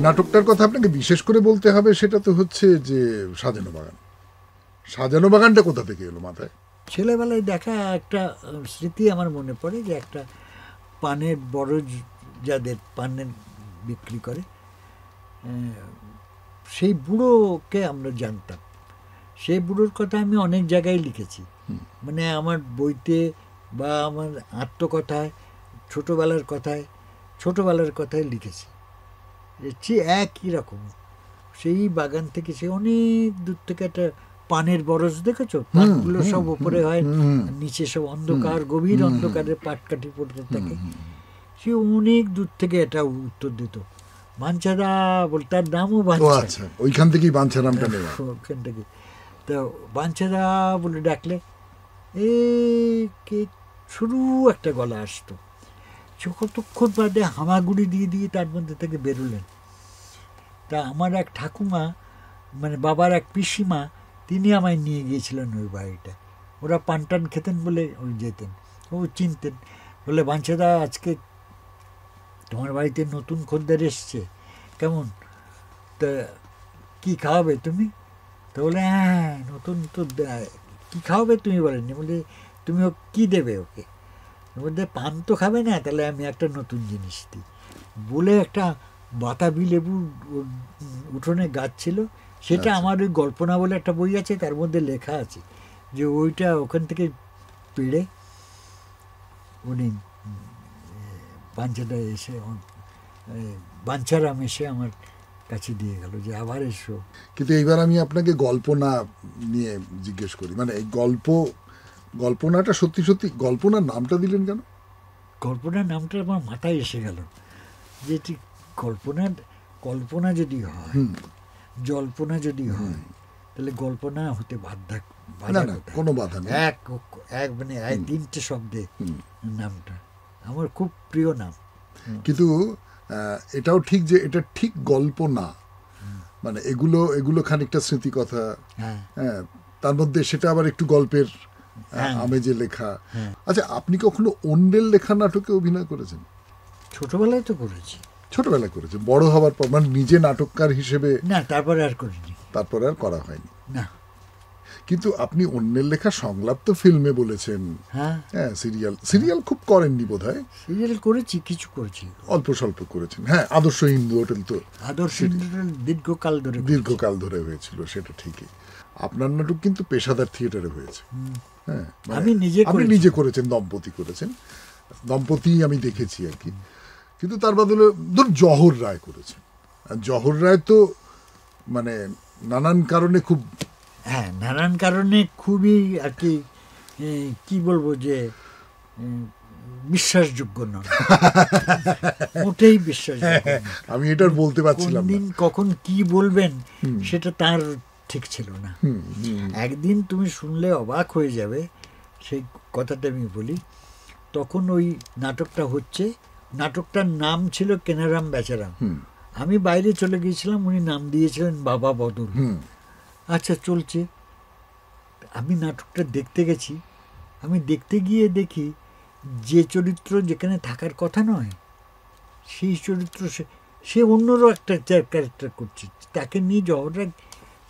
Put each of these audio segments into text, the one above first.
নাটকটার কথা আপনাকে বিশেষ করে বলতে হবে, সেটা তো হচ্ছে যে সাজানো বাগান। সাজানো বাগানটা কোথা থেকে এলো মাথায়? ছেলেবেলায় দেখা একটা স্মৃতি আমার মনে পড়ে, যে একটা পানের বরজ, যাদের পানের বিক্রি করে, সেই বুড়োকে আমরা জানতাম। সেই বুড়োর কথা আমি অনেক জায়গায় লিখেছি, মানে আমার বইতে বা আমার আত্মকথায়, ছোটোবেলার কথায় লিখেছি। একই রকম সেই বাগান থেকে, সে অনেক দূর থেকে একটা পানের বরজ দেখেছো, পানগুলো সব উপরে হয়, নিচে সব অন্ধকার, গভীর অন্ধকারে পাটকাঠি পড়তে থাকে। সে অনেক দূর থেকে এটা উত্তর দিত, বাঞ্ছাদা বল, তার নামও বাঞ্ছা, ওইখান থেকেই বাঞ্ছা নামটা নেওয়া। ওখান থেকে তো বাঞ্ছাদা বলে ডাকলে কে শুরু একটা গলা আসতো। কতক্ষণ বাদে হামাগুড়ি দিয়ে দিয়ে তার মধ্যে থেকে বেরোলেন। তা আমার এক ঠাকুমা, মানে বাবার এক পিসিমা, তিনি আমায় নিয়ে গিয়েছিলেন ওই বাড়িটা। ওরা পান টান খেতেন বলে ওই যেতেন, ও চিনতেন। বলে, বাঞ্ছাদা আজকে তোমার বাড়িতে নতুন খদ্দের এসছে, কেমন, তা কী খাওয়াবে তুমি? তো বলে, হ্যাঁ নতুন তো, কী খাওয়াবে তুমি বলেননি? বলে, তুমি ও কী দেবে ওকে? বলতে, পান তো খাবে না, তাহলে আমি একটা নতুন জিনিস দিই বলে, একটা বাতাবি লেবু উঠোনে গাছ ছিল, সেটা আমার ওই গল্পনা বলে একটা বই আছে, তার মধ্যে লেখা আছে যে ওইটা ওখান থেকে পেড়ে উনি বাঞ্ছাটা এসে, বাঞ্ছারাম এসে আমার কাছে দিয়ে গেল যে আবার এসো। কিন্তু এইবার আমি আপনাকে গল্পনা নিয়ে জিজ্ঞেস করি, মানে এই গল্পনাটা সত্যি সত্যি, গল্পনার নামটা দিলেন কেন? কল্পনার নামটা আমার মাথায় এসে গেল, যে ঠিক কল্পনা যদি হয়, জল্পনা যদি হয়, তাহলে গল্পনা হতে কোনো বাধা নেই। এক মানে তিনটে শব্দে নামটা আমার খুব প্রিয় নাম। কিন্তু এটাও ঠিক যে এটা ঠিক গল্প না, মানে এগুলো খানিকটা স্মৃতিকথা, হ্যাঁ, তার মধ্যে সেটা আবার একটু গল্পের আমেজে লেখা। আচ্ছা, আপনি কখনো অন্যের লেখা নাটকে অভিনয় করেছেন? ছোটবেলায় তো করেছি। ছোটবেলায় করেছেন, বড় হওয়ার পর মানে নিজে নাটককার হিসেবে না, তারপরে আর করিনি। তারপরে আর করা হয়নি না। কিন্তু আপনি অন্যের লেখা সংলাপ তো ফিল্মে বলেছেন, হ্যাঁ, সিরিয়াল খুব করেননি বোধহয়? সিরিয়াল করেছি, কিছু করেছি, অল্প স্বল্প করেছেন। হ্যাঁ, আদর্শ হিন্দু হোটেল তো দীর্ঘকাল ধরে হয়েছিল, সেটা ঠিকই। আপনার নাটক কিন্তু পেশাদার থিয়েটারে হয়েছে। হ্যাঁ, আমি নিজে করেছেন, দম্পতি করেছেন, দম্পতি আমি দেখেছি আর কি। কিন্তু তার বদলে ধর জহর রায় করেছেন, আর জহর রায় তো মানে নানান কারণে খুবই আর কি, কি বলবো, যে বিশ্বাসযোগ্য নয়, মোটেই বিশ্বাসযোগ্য। আমি এটার বলতে পারছিলাম না, কখন কি বলবেন সেটা তার ঠিক ছিল না। একদিন তুমি শুনলে অবাক হয়ে যাবে, সেই কথাটা আমি বলি। তখন ওই নাটকটা হচ্ছে, নাটকটার নাম ছিল কেনারাম বেচারাম। আমি বাইরে চলে গিয়েছিলাম, উনি নাম দিয়েছিলেন বাবা বদল। আচ্ছা, চলছে। আমি নাটকটা দেখতে গেছি। আমি দেখতে গিয়ে দেখি যে চরিত্র যেখানে থাকার কথা নয়, সেই চরিত্র সে অন্যরও একটা ক্যারেক্টার করছে। তাকে নিয়ে জহররা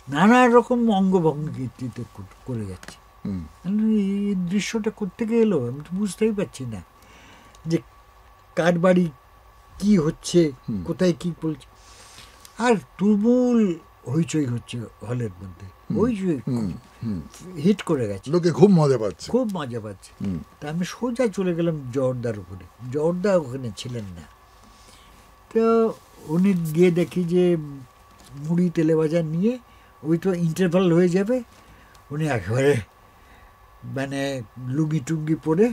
নানা রকম অঙ্গভঙ্গিতে করে যাচ্ছে। এই দৃশ্যটা কোত্থেকে এলো আমি তো বুঝতেই পারছি না, যে কার বাড়ি কি হচ্ছে, কোথায় কি বলছে। আর তুমুল হইচই হচ্ছে হলের মধ্যে, হইচই হিট করে গেছে, লোকে খুব মজা পাচ্ছে। তা আমি সোজা চলে গেলাম জহরদার উপরে। জহরদা ওখানে ছিলেন না, তো উনি গিয়ে দেখি যে মুড়ি তেলে ভাজা নিয়ে, ওই তো ইন্টারভাল হয়ে যাবে, উনি একেবারে মানে লুঙ্গি টুঙ্গি পরে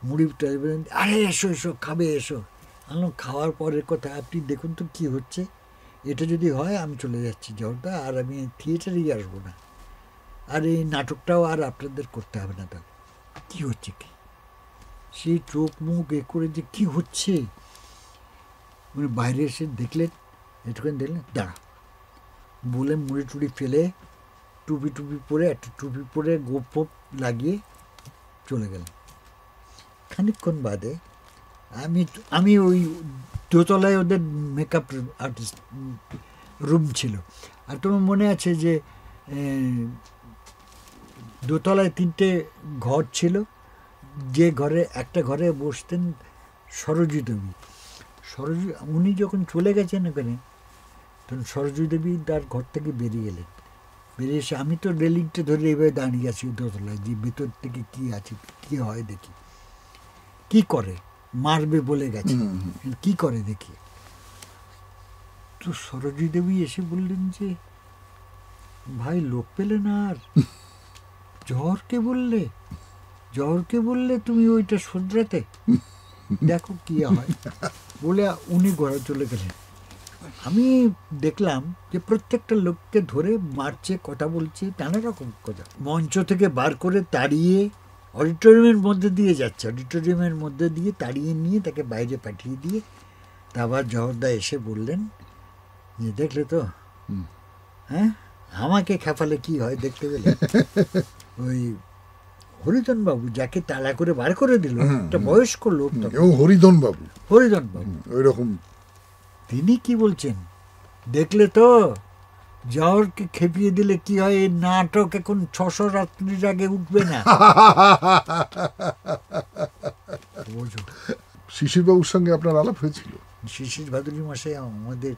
মুড়ি, আরে এসো এসো খাবে এসো। আমি খাওয়ার পরের কথা, আপনি দেখুন তো কী হচ্ছে, এটা যদি হয় আমি চলে যাচ্ছি জহরদা, আর আমি থিয়েটারেই আসবো না, আর এই নাটকটাও আর আপনাদের করতে হবে না। তাহলে কী হচ্ছে কি, সেই চোখ মুখ করে যে কী হচ্ছে, উনি বাইরে এসে দেখলেন, একটুখানি দেখলেন, দাঁড়া বলে মুড়ি টুড়ি ফেলে টুপি পরে, একটা টুপি পরে গোপ ফোপ লাগিয়ে চলে গেলেন। খানিকক্ষণ বাদে আমি ওই দোতলায় ওদের মেকআপ আর্টিস্ট রুম ছিল। আর তোমার মনে আছে যে দোতলায় 3টে ঘর ছিল, যে ঘরে একটা ঘরে বসতেন সরোজী দেবী। উনি যখন চলে গেছেন ওখানে, তখন সরোজী দেবী তার ঘর থেকে বেরিয়ে এলেন। বেরিয়ে এসে আমি তো রেলিংটা ধরে এইভাবে দাঁড়িয়ে আছি দোতলায়, যে ভেতর থেকে কি আছে, কি হয় দেখি, কি করে, মারবে বলে গেছে, কি করে দেখি। তো সরোজী দেবী এসে বললেন যে, ভাই লোক পেলে না আর, জহরকে বললে তুমি ওইটা শুধরাতে, দেখো কি হয় বলে উনি ঘরে চলে গেলেন। আমি দেখলাম যে প্রত্যেকটা লোককে ধরে মারছে, কথা বলছে, নানা রকম কথা, মঞ্চ থেকে বার করে তাড়িয়ে অডিটোরিয়ামের মধ্যে দিয়ে যাচ্ছে, অডিটোরিয়ামের মধ্যে দিয়ে তাড়িয়ে নিয়ে তাকে বাইরে পাঠিয়ে দিয়ে তারপর জহরদা এসে বললেন যে, দেখলে তো, হ্যাঁ আমাকে খেপালে কি হয় দেখতে পেলে। ওই হরিধন বাবু যাকে তাড়া করে বার করে দিল, একটা বয়স্ক লোক, হরিধন বাবু ওই রকম, তিনি কি বলছেন, দেখলে তো জহরকে খেপিয়ে দিলে কি হয়, এই নাটক এখন 600 রাত্রির আগে উঠবে না। শিশির বাবুর সঙ্গে আপনার আলাপ হয়েছিল? শিশির ভাদুরী মশাই আমাদের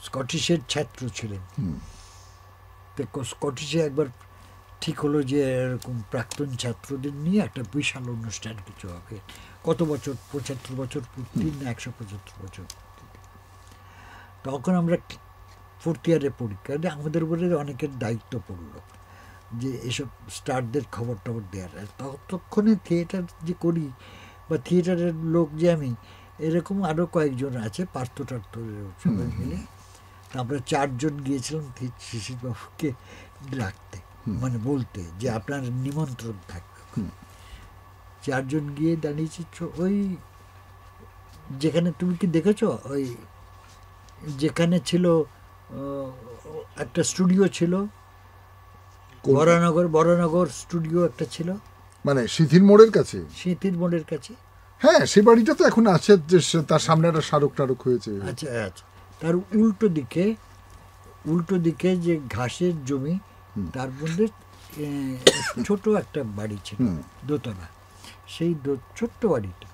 স্কটিশের ছাত্র ছিলেন। তো স্কটিশে একবার ঠিক হলো যে এরকম প্রাক্তন ছাত্রদের নিয়ে একটা বিশাল অনুষ্ঠান কিছু হবে। কত বছর, 75 বছর পূর্তি না 175 বছর। তখন আমরা 4th ইয়ারে পরীক্ষা, আমাদের উপরে অনেকের দায়িত্ব পড়লো যে এসব স্টারদের খবর টবর দেওয়ার। আর ততক্ষণে থিয়েটার যে করি বা থিয়েটারের লোক যে আমি, এরকম আরও কয়েকজন আছে, পার্থ টার্থ সবাই মিলে। আমরা 4 জন গিয়েছিলাম শিশিরবাবুকে রাখতে, মানে বলতে যে আপনার নিমন্ত্রণ থাকবে। 4 জন গিয়ে দাঁড়িয়েছি ওই যেখানে, তুমি কি দেখেছো, ওই যেখানে ছিল একটা স্টুডিও ছিল, বরানগর স্টুডিও একটা ছিল, মানে সিথির মোড়ের কাছে। হ্যাঁ, সে বাড়িটা তো এখন আছে, যে তার সামনে একটা স্মারক টারক হয়েছে। আচ্ছা, তার উল্টো দিকে যে ঘাসের জমি, তার মধ্যে ছোট একটা বাড়ি ছিল, দোতলা। সেই ছোট্ট বাড়িটা,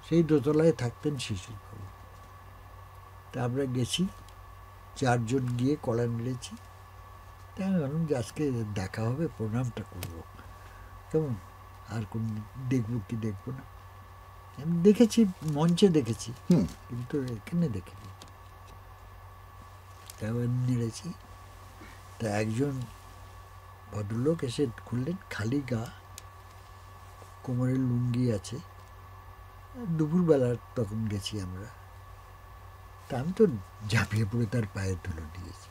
সেই দোতলায় থাকতেন শিশিরবাবু। তা আমরা গেছি, 4 জন গিয়ে কলা মিলেছি। তাই আমি ভাবলাম যে আজকে দেখা হবে, প্রণামটা করবো, কেমন আর কোন দেখবো কি দেখবো না। আমি দেখেছি, মঞ্চে দেখেছি, কিন্তু এখানে দেখিনি। তারপর নেড়েছি, তা একজন ভদ্রলোক এসে খুললেন, খালি গা, কোমরের লুঙ্গি আছে। দুপুরবেলা তখন গেছি আমরা। তা আমি তো ঝাঁপিয়ে পড়ে তার পায়ের ধুলো দিয়েছি।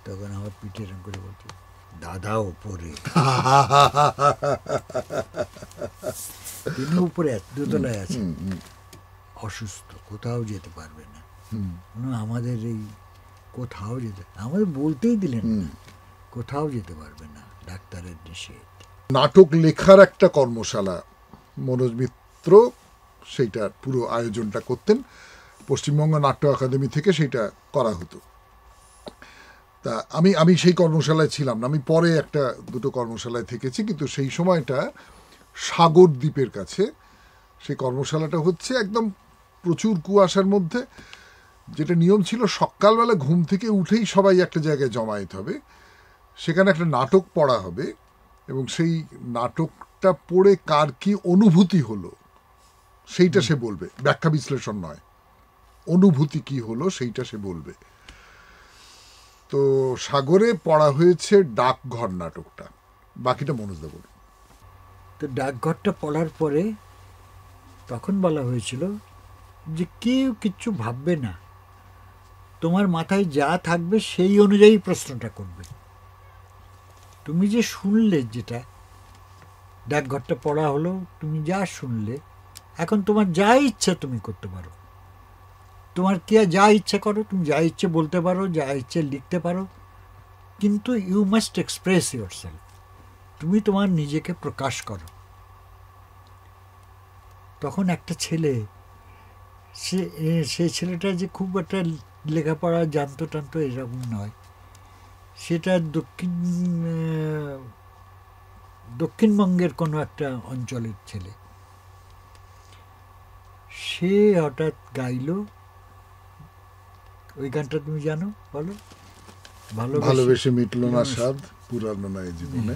তখন আমার পিঠে এরকম করে বলছে, দাদা ওপরে। তিনি উপরে দোতলায় আছেন, অসুস্থ, কোথাও যেতে পারবে না। আমাদের এই কোথাও আমাদের বলতেই দিলেন না, কোথাও যেতে পারবে না, ডাক্তারের নিষেধ। নাটক লেখার একটা কর্মশালা মনোজ মিত্র সেইটা পুরো আয়োজনটা করতেন, পশ্চিমবঙ্গ নাট্য একাডেমি থেকে সেইটা করা হতো। তা আমি সেই কর্মশালায় ছিলাম না, আমি পরে 1-2 কর্মশালায় থেকেছি, কিন্তু সেই সময়টা সাগর দ্বীপের কাছে সেই কর্মশালাটা হচ্ছে, একদম প্রচুর কুয়াশার মধ্যে। যেটা নিয়ম ছিল, সকালবেলা ঘুম থেকে উঠেই সবাই একটা জায়গায় জমায়েত হবে, সেখানে একটা নাটক পড়া হবে, এবং সেই নাটকটা পড়ে কার কি অনুভূতি হলো সেইটা সে বলবে, ব্যাখ্যা বিশ্লেষণ নয়, অনুভূতি কি হলো সেইটা সে বলবে। তো সাগরে পড়া হয়েছে ডাকঘর নাটকটা, বাকিটা মনোজদা বলুন। তো ডাকঘরটা পড়ার পরে তখন বলা হয়েছিল যে কেউ কিচ্ছু ভাববে না, তোমার মাথায় যা থাকবে সেই অনুযায়ী প্রশ্নটা করবে। তুমি যে শুনলে, যেটা ডাকঘরটা পড়া হলো, তুমি যা শুনলে, এখন তোমার যা ইচ্ছা তুমি করতে পারো, তোমার কি যা ইচ্ছা করো, তুমি যা ইচ্ছে বলতে পারো, যা ইচ্ছে লিখতে পারো, কিন্তু ইউ মাস্ট এক্সপ্রেস ইয়োরসেলফ, তুমি তোমার নিজেকে প্রকাশ করো। তখন একটা ছেলে সেই ছেলেটা যে খুব একটা লেখাপড়া জানতো টানতো এরকম নয়, সেটা দক্ষিণবঙ্গের কোনো একটা অঞ্চলের ছেলে। সে হঠাৎ গাইলো ওই গানটা, তুমি জানো? বলো। ভালোবেসে মিটলো না স্বাদ, পুরানো নয় জীবনে,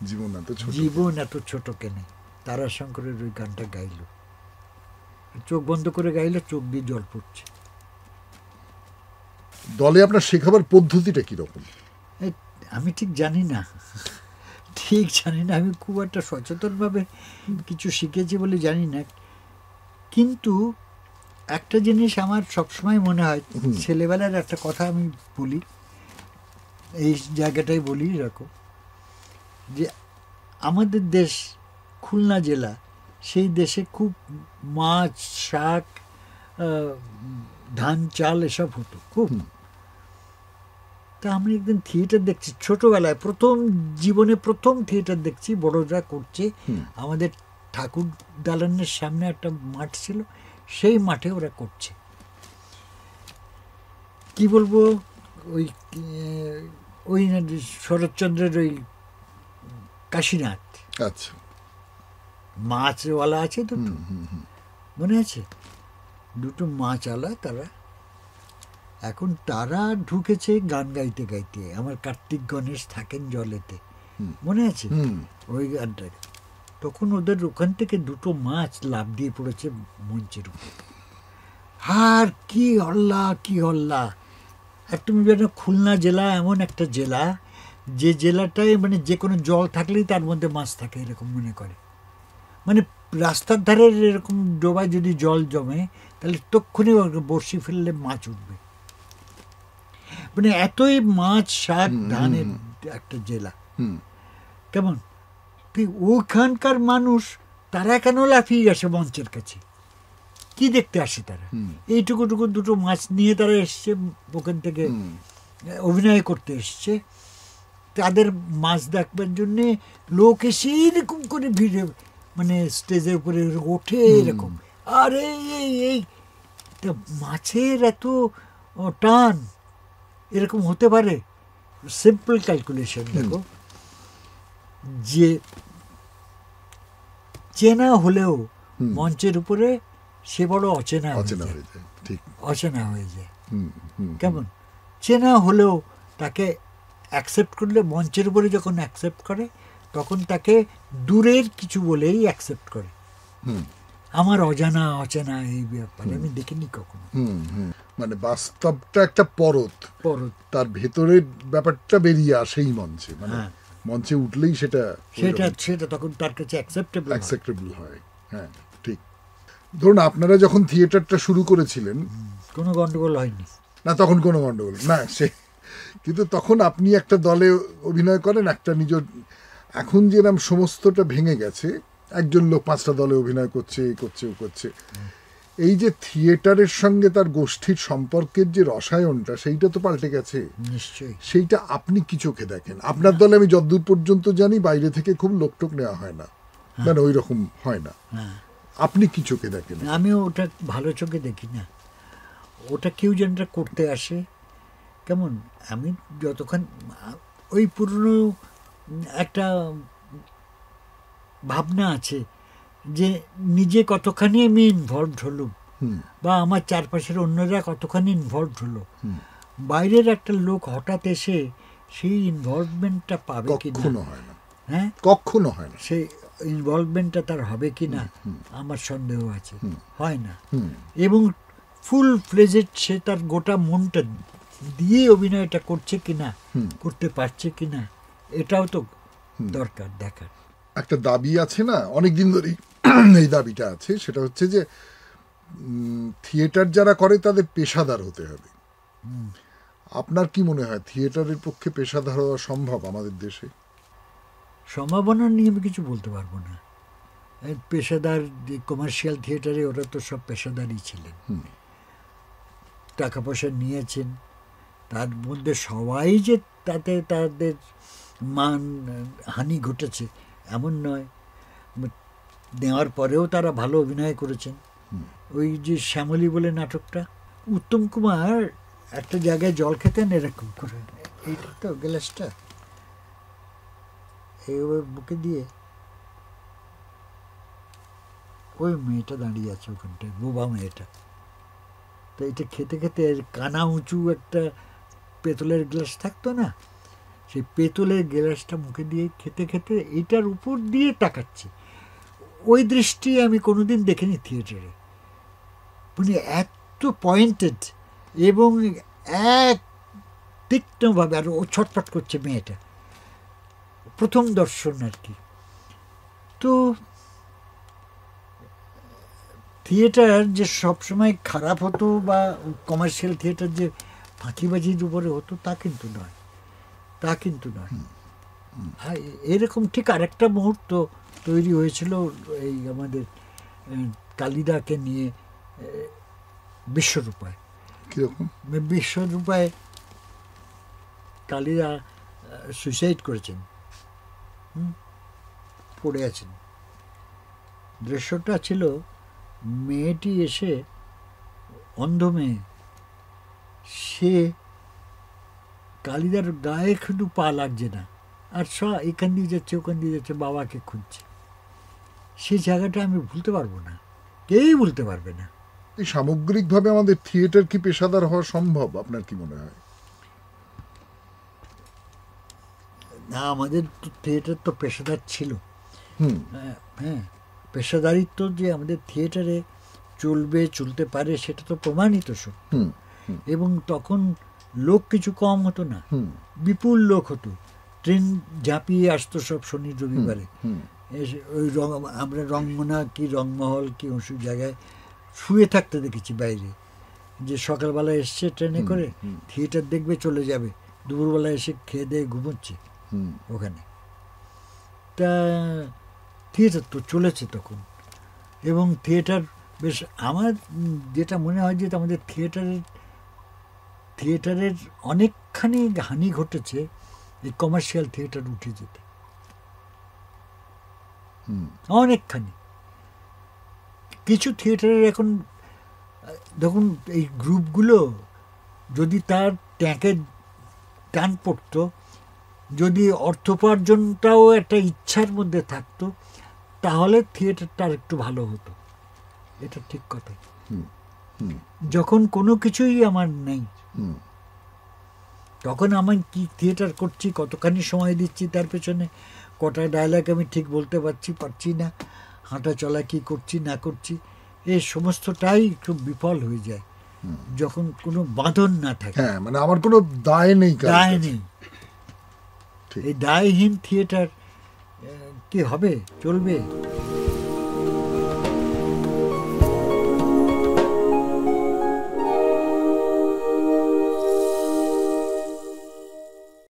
জীবন এত ছোট কেনে, তারাশঙ্করের ওই গানটা গাইলো, চোখ বন্ধ করে গাইলো, চোখ দিয়ে জল পড়ছে। দলে আপনার শেখাবার পদ্ধতিটা কিরকম? আমি ঠিক জানি না, আমি খুব একটা সচেতনভাবে কিছু শিখেছি বলে জানি না, কিন্তু একটা জিনিস আমার সবসময় মনে হয়, ছেলেবেলার একটা কথা আমি বলি, এই জায়গাটাই বলি এরকম, যে আমাদের দেশ খুলনা জেলা, সেই দেশে খুব মাছ, শাক, ধান, চাল এসব হতো খুব। তা আমি একদিন থিয়েটার দেখছি ছোটবেলায়, জীবনে প্রথম থিয়েটার দেখছি, বড়রা করছে। আমাদের ঠাকুর দালানের সামনে একটা মাঠ ছিল, সেই মাঠে ওরা করছে। কি বলবো, ওই শরৎচন্দ্রের ওই কাশীনাথ, আচ্ছা, মাছওয়ালা আছে দুটো, মনে আছে? দুটো মাছওয়ালা তারা, এখন তারা ঢুকেছে গান গাইতে গাইতে, আমার কার্তিক গণেশ থাকেন জলেতে, মনে আছে ওই গানটা? তখন ওদের ওখান থেকে দুটো মাছ লাফ দিয়ে পড়েছে মঞ্চের উপর, আর কি হল্লা। আর তুমি জানো খুলনা জেলা এমন একটা জেলা, যে জেলাটায় মানে যে কোনো জল থাকলেই তার মধ্যে মাছ থাকে এরকম মনে করে। মানে রাস্তার ধারের এরকম ডোবায় যদি জল জমে, তাহলে তক্ষুনি বড়শি ফেললে মাছ উঠবে। মানে এতই মাছ, শাক, ধানের একটা জেলা। কেমন তুই ওখানকার মানুষ, তারা কেন লাফিয়ে আসে মঞ্চের কাছে? কি দেখতে আসে তারা? এইটুকু দুটো মাছ নিয়ে তারা এসছে, ওখান থেকে অভিনয় করতে এসছে। তাদের মাছ দেখবার জন্যে লোক এসে এরকম করে ভিড়ে, মানে স্টেজের উপরে ওঠে এরকম। আর এই মাছের এত টান এরকম হতে পারে? সিম্পল ক্যালকুলেশন দেখো, যে চেনা হলেও মঞ্চের উপরে সে বড় অচেনা হয়ে যায়। কেমন চেনা হলেও তাকে অ্যাকসেপ্ট করলে, মঞ্চের উপরে যখন অ্যাকসেপ্ট করে, তখন তাকে দূরের কিছু বলেই অ্যাকসেপ্ট করে। আমার অচেনা এই ব্যাপারে আমি দেখিনি কখনো। মানে বাস্তবটা একটা পরত, তার ভেতরের ব্যাপারটা বেরিয়ে আসেই মঞ্চে, মানে মঞ্চে উঠলেই সেটা তখন তার কাছে অ্যাকসেপ্টেবল হয়। হ্যাঁ, ঠিক। ধরুন আপনারা যখন থিয়েটারটা শুরু করেছিলেন, কোনো গন্ডগোল হয়নি না? তখন কোনো গন্ডগোল না, কিন্তু তখন আপনি একটা দলে অভিনয় করেন, একটা এখন যেরকম সমস্তটা ভেঙে গেছে, একজন লোক 5টা দলে অভিনয় করছে, এই যে থিয়েটারের সঙ্গে তার গোষ্ঠীর সম্পর্কের যে রসায়নটা, সেইটা তো পাল্টে গেছে নিশ্চয়ই। সেইটা আপনি কি চোখে দেখেন? আপনার দলে আমি যতদূর পর্যন্ত জানি বাইরে থেকে খুব লোকটোক নেওয়া হয় না, মানে ওই রকম হয় না। আপনি কি চোখে দেখেন? আমি ওটা ভালো চোখে দেখি না, ওটা কেউ যেন করতে আসে। কেমন আমি যতক্ষণ ওই পুরনো একটা ভাবনা আছে যে নিজে কতখানি আমি ইনভলভড হলুম, বা আমার চারপাশের অন্যরা কতখানি ইনভলভড হলো, বাইরের একটা লোক হঠাৎ এসে সেই ইনভলভমেন্টটা পাবে কি না, হ্যাঁ, কখনো হয় না। সেই ইনভলভমেন্টটা তার হবে কি না আমার সন্দেহ আছে, হয় না। এবং ফুল ফ্লেজেড সে তার গোটা মনটা দিয়ে অভিনয়টা করছে কিনা, করতে পারছে কিনা, এটাও তো দরকার দেখার। একটা দাবি আছে না, অনেকদিন ধরেই এই দাবিটা আছে, সেটা হচ্ছে যে থিয়েটার যারা করে তাদের পেশাদার হতে হবে। আপনার কি মনে হয় থিয়েটারের পক্ষে পেশাদার হওয়া সম্ভব আমাদের দেশে? সম্ভাবনা নিয়ে আমি কিছু বলতে পারবো না। পেশাদার কমার্শিয়াল থিয়েটারে ওরা তো সব পেশাদারই ছিলেন, টাকা পয়সা নিয়েছেন, তার মধ্যে সবাই যে তাতে তাদের মান হানি ঘটেছে এমন নয়, নেওয়ার পরেও তারা ভালো অভিনয় করেছেন, ওই যে শ্যামলী বলে নাটকটা, উত্তম কুমার একটা জায়গায় জল খেতেন এরকম করে, এইটা তো গ্লাসটা এইভাবে বুকে দিয়ে, ওই মেয়েটা দাঁড়িয়ে আছে ওখানটায়, বোবা মেয়েটা। তো এটা খেতে খেতে কানা উঁচু একটা পেতলের গ্লাস থাকতো না, সেই পেতলের গ্লাসটা মুখে দিয়ে খেতে খেতে এটার উপর দিয়ে তাকাচ্ছি। ওই দৃষ্টি আমি কোনোদিন দেখিনি থিয়েটারে, মানে এত পয়েন্টেড এবং এক তীক্ষ্ণভাবে, আর ও ছটফট করছে মেয়েটা, প্রথম দর্শন আর কি। তো থিয়েটার যে সবসময় খারাপ হতো বা কমার্শিয়াল থিয়েটার যে ফাঁকিবাজির উপরে হতো তা কিন্তু নয়, তা কিন্তু নয়। এরকম ঠিক আরেকটা মুহূর্ত তৈরি হয়েছিল এই আমাদের কালিদাকে নিয়ে বিশ্বরূপায়। কিরকম? বিশ্বরূপায় কালিদা সুইসাইড করেছেন, পড়ে আছেন। দৃশ্যটা ছিল মেয়েটি এসে, অন্ধ মেয়ে, সে কালিদার গায়ে শুধু পা লাগছে না, আর এখান দিয়ে যাচ্ছে ওখান দিয়ে যাচ্ছে, বাবাকে খুঁজছে। সেই জায়গাটা আমি ভুলতে পারবো না, কেউই ভুলতে পারবে না। এই সামগ্রিকভাবে আমাদের থিয়েটার কি পেশাদার হওয়া সম্ভব, আপনার কি মনে হয়? না, আমাদের তো থিয়েটার তো পেশাদার ছিল। হ্যাঁ, পেশাদারিত্ব যে আমাদের থিয়েটারে চলবে, চলতে পারে, সেটা তো প্রমাণিত সত্য। এবং তখন লোক কিছু কম হতো না, বিপুল লোক হতো। ট্রেন ঝাঁপিয়ে আসতো সব শনি রবিবারে। ওই আমরা রংমনা কি রংমহল কি ওসব জায়গায় শুয়ে থাকতে দেখেছি বাইরে, যে সকালবেলা এসছে ট্রেনে করে, থিয়েটার দেখবে চলে যাবে, দুপুরবেলা এসে খেয়ে দিয়ে ঘুমোচ্ছে ওখানে। তা থিয়েটার তো চলেছে তখন, এবং থিয়েটার বেশ, আমার যেটা মনে হয় যে আমাদের থিয়েটারের অনেকখানি হানি ঘটেছে এই কমার্শিয়াল থিয়েটার উঠে যেতে, অনেকখানি। কিছু থিয়েটারের এখন দেখুন, এই গ্রুপগুলো যদি তার ট্যাঁকে টান পড়তো, যদি অর্থোপার্জনটাও একটা ইচ্ছার মধ্যে থাকতো, তাহলে থিয়েটারটা আর একটু ভালো হতো। এটা ঠিক কথা। যখন কোনো কিছুই আমার নেই, তখন আমি কি থিয়েটার করছি, কতখানি সময় দিচ্ছি তার পেছনে, কটা ডায়লগ আমি ঠিক বলতে পারছি না, হাঁটা চলা কি করছি না করছি, এই সমস্তটাই খুব বিফল হয়ে যায় যখন কোনো বাঁধন না থাকে। হ্যাঁ, মানে আমার কোনো দায় নেই, দায় নেই। এই দায়হীন থিয়েটার কি হবে, চলবে?